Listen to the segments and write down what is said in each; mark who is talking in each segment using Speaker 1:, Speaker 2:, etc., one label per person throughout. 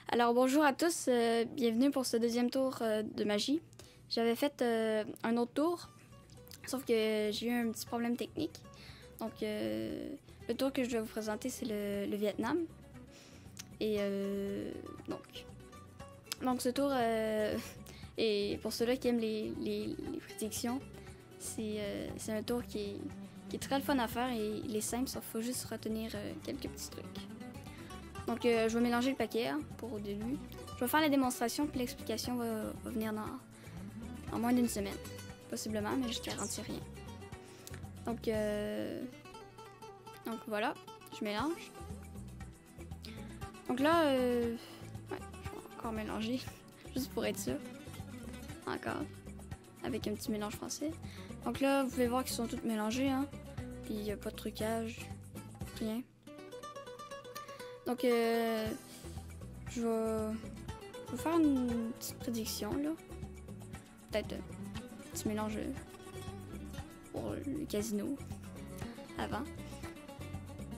Speaker 1: Alors bonjour à tous, bienvenue pour ce deuxième tour de magie. J'avais fait un autre tour, sauf que j'ai eu un petit problème technique. Donc le tour que je vais vous présenter, c'est le Vietnam. Et donc ce tour, et pour ceux-là qui aiment les prédictions, c'est un tour qui est très le fun à faire et il est simple, sauf qu'il faut juste retenir quelques petits trucs. Donc, je vais mélanger le paquet pour au début. Je vais faire la démonstration, puis l'explication va venir en moins d'une semaine. Possiblement, mais je ne garantis rien. Donc voilà, je mélange. Donc là, ouais, je vais encore mélanger, juste pour être sûr. Encore, avec un petit mélange français. Donc là, vous pouvez voir qu'ils sont tous mélangés, hein. Puis il n'y a pas de trucage, rien. Donc, je vais faire une petite prédiction, là. Peut-être un petit mélange pour le casino avant.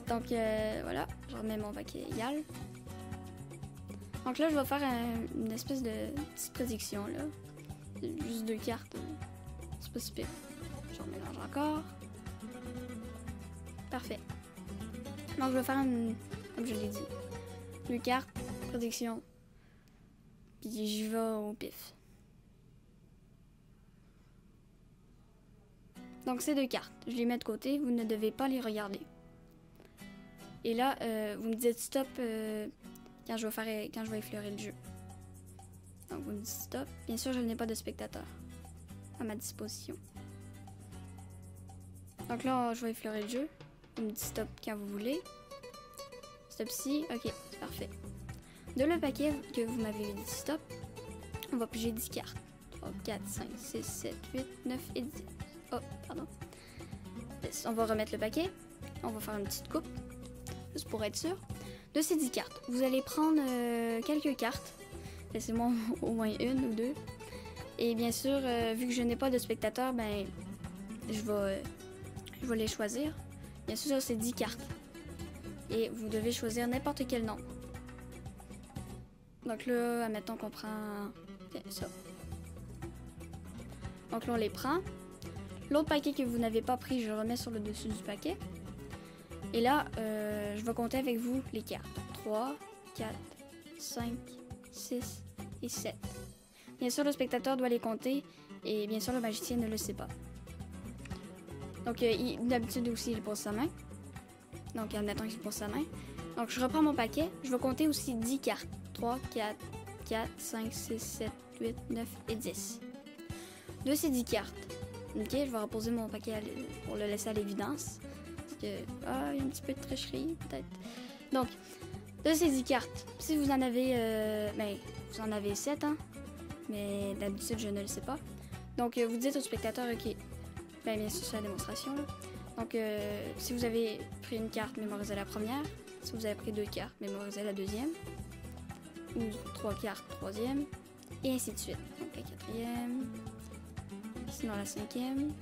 Speaker 1: Donc, voilà, je remets mon paquet égal. Donc là, je vais faire une espèce de petite prédiction, là. Juste 2 cartes, c'est pas super. Je remélange encore. Parfait. Donc, je vais faire comme je l'ai dit, 2 cartes, prédiction, puis j'y vais au pif. Donc ces 2 cartes, je les mets de côté, vous ne devez pas les regarder. Et là, vous me dites stop quand je vais effleurer le jeu. Donc vous me dites stop. Bien sûr, je n'ai pas de spectateur à ma disposition. Donc là, je vais effleurer le jeu. Vous me dites stop quand vous voulez. Stop ici, ok, c'est parfait. De le paquet que vous m'avez dit stop, on va piger 10 cartes. 3, 4, 5, 6, 7, 8, 9 et 10. Oh, pardon. On va remettre le paquet. On va faire une petite coupe, juste pour être sûr. De ces 10 cartes, vous allez prendre quelques cartes. Laissez-moi au moins une ou deux. Et bien sûr, vu que je n'ai pas de spectateur, ben, je vais les choisir. Bien sûr, c'est 10 cartes. Et vous devez choisir n'importe quel nombre. Donc là, admettons qu'on prend ça. Donc là, on les prend. L'autre paquet que vous n'avez pas pris, je le remets sur le dessus du paquet. Et là, je vais compter avec vous les cartes. 3, 4, 5, 6 et 7. Bien sûr, le spectateur doit les compter. Et bien sûr, le magicien ne le sait pas. Donc, d'habitude aussi, il pose sa main. Donc, admettons qu'il pose sa main. Donc, je reprends mon paquet. Je vais compter aussi 10 cartes. 3, 4, 5, 6, 7, 8, 9 et 10. De ces 10 cartes, ok, je vais reposer mon paquet pour le laisser à l'évidence. Parce que, il y a un petit peu de tricherie, peut-être. Donc, de ces 10 cartes, si vous en avez, vous en avez 7, hein. Mais d'habitude, je ne le sais pas. Donc, vous dites au spectateur, ok, bien sûr, c'est la démonstration, là. Donc, si vous avez pris une carte, mémorisez la première. Si vous avez pris 2 cartes, mémorisez la deuxième. Ou 3 cartes, troisième. Et ainsi de suite. Donc, la quatrième. Sinon, la cinquième.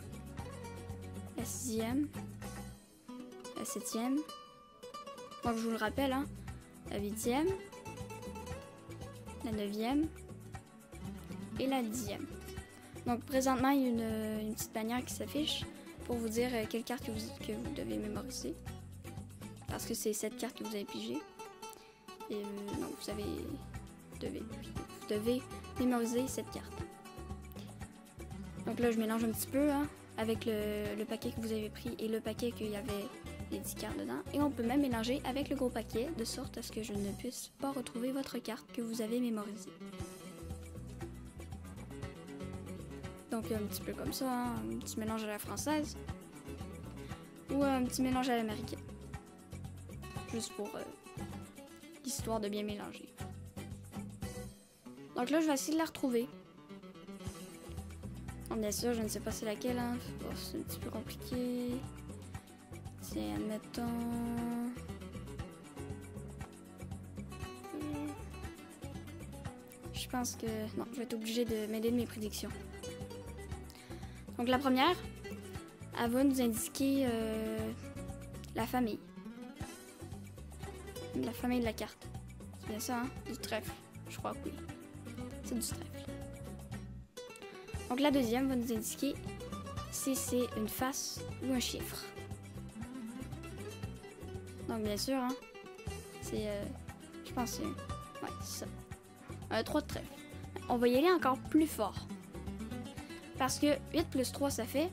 Speaker 1: La sixième. La septième. Donc, je vous le rappelle, hein. La huitième. La neuvième. Et la 10e. Donc, présentement, il y a une petite bannière qui s'affiche pour vous dire quelle carte que vous devez mémoriser. Parce que c'est cette carte que vous avez pigée. Et donc, vous devez mémoriser cette carte. Donc là, je mélange un petit peu, hein, avec le paquet que vous avez pris et le paquet qu'il y avait les 10 cartes dedans. Et on peut même mélanger avec le gros paquet, de sorte à ce que je ne puisse pas retrouver votre carte que vous avez mémorisée. Donc un petit peu comme ça, hein, un petit mélange à la française ou un petit mélange à l'américaine. Juste pour l'histoire de bien mélanger. Donc là, je vais essayer de la retrouver. Bon, bien sûr, je ne sais pas c'est laquelle, hein. Oh, c'est un petit peu compliqué. Tiens, admettons... Je pense que... Non, je vais être obligée de m'aider de mes prédictions. Donc la première, elle va nous indiquer la famille. La famille de la carte. C'est bien ça, hein? Du trèfle. Je crois que oui. C'est du trèfle. Donc la deuxième va nous indiquer si c'est une face ou un chiffre. Donc bien sûr, hein, c'est, je pense que c'est, ouais, c'est ça. Un 3 de trèfle. On va y aller encore plus fort. Parce que 8 plus 3, ça fait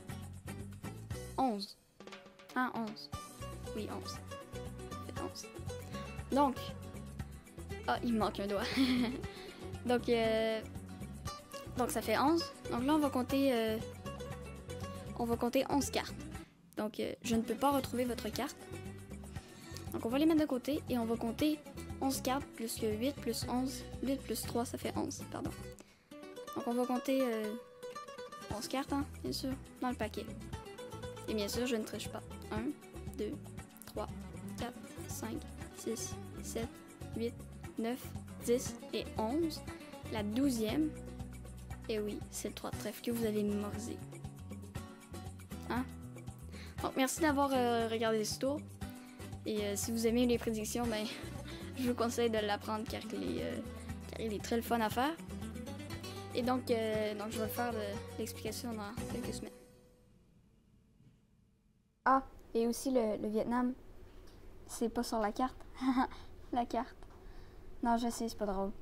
Speaker 1: 11. Hein, 11. Oui, 11. Ça fait 11. Donc, ah, il me manque un doigt. donc ça fait 11. Donc là, on va compter 11 cartes. Donc, je ne peux pas retrouver votre carte. Donc, on va les mettre de côté et on va compter 11 cartes plus que 8 plus 11. 8 plus 3, ça fait 11, pardon. Donc, on va compter 11 cartes, hein, bien sûr, dans le paquet. Et bien sûr, je ne triche pas. 1, 2, 3, 4, 5, 6, 7, 8, 9, 10 et 11. La 12e, et oui, c'est le 3 de trèfle que vous avez mémorisé. Hein? Donc, merci d'avoir regardé ce tour. Et si vous aimez les prédictions, ben, je vous conseille de l'apprendre car il est très le fun à faire. Et donc je vais faire l'explication dans quelques semaines. Ah, et aussi le Vietnam, c'est pas sur la carte. La carte. Non, je sais, c'est pas drôle.